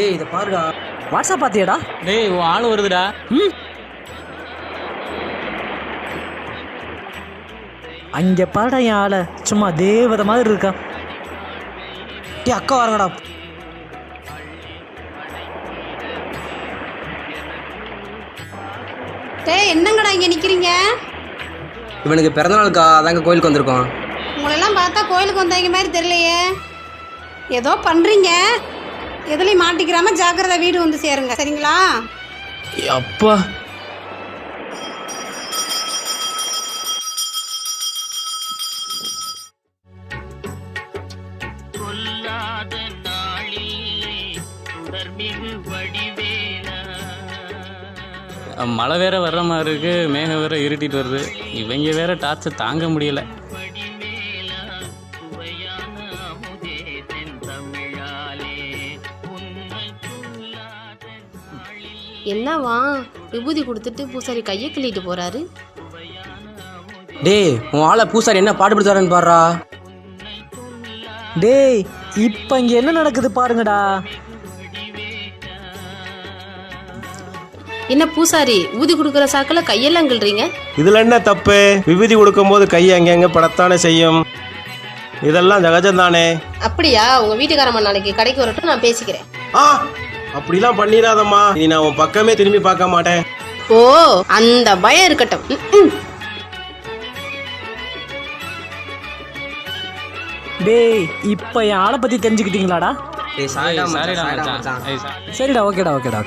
ஏய் இதை பாருடா. வாட்ஸ்அப் பாத்தியாடா? டேய் உன் ஆள் வருதுடா. அங்க பாடா என் ஆளை, சும்மா தேவதை மாதிரி இருக்கா. டேய் அக்கா வரங்கடா. டேய் என்னங்கடா இங்கே நிற்கிறீங்க? இவனுக்கு பிறந்தநாளுக்கா, அதாங்க கோயிலுக்கு வந்திருக்கோம். உங்களெல்லாம் பார்த்தா கோயிலுக்கு வந்தவங்க மாதிரி தெரியலையே. ஏதோ பண்ணுறீங்க, எதுலையும் மாட்டிக்கிறாம ஜாக்கிரதை வீடு வந்து சேருங்க, சரிங்களா? அப்பா மழை வேற வர்ற மாதிரி இருக்கு, மேகம் வேற இருட்டிட்டு வருது. இவங்க வேற டார்ச்சர் தாங்க முடியல. என்னவா விபூதி கொடுத்துட்டு பூசாரி கையை கிள்ளிட்டு போறாரு. டேய் உன் ஆளை பூசாரி என்ன பாடுபடுத்தாரன்னு பாடுறா. டேய் இப்ப இங்க என்ன நடக்குது பாருங்கடா. என்ன பூசாரி ஊதி கொடுக்குற சாக்கில கையெல்லாம் கிள்றீங்க? இதுல என்ன தப்பு? விபூதி கொடுக்கும் போது கை அங்கங்க படத்தானே செய்யும். இதெல்லாம் ஜகஜம் தானே. அப்படியா? உங்க வீட்டுக்காரம்மா நாளைக்கு கடைக்கு வரட்டும், நான் பேசிக்கிறேன். அப்படிலாம் பண்ணிடாதம்மா, நீ நான் உன் பக்கமே திரும்பி பார்க்க மாட்டேன். ஓ அந்த பயம் இருக்கட்டும். டேய் இப்ப என் ஆளை பத்தி தெரிஞ்சுக்கிட்டீங்களாடா? டேய் சாரிடா மச்சான். சரிடா, ஓகேடா.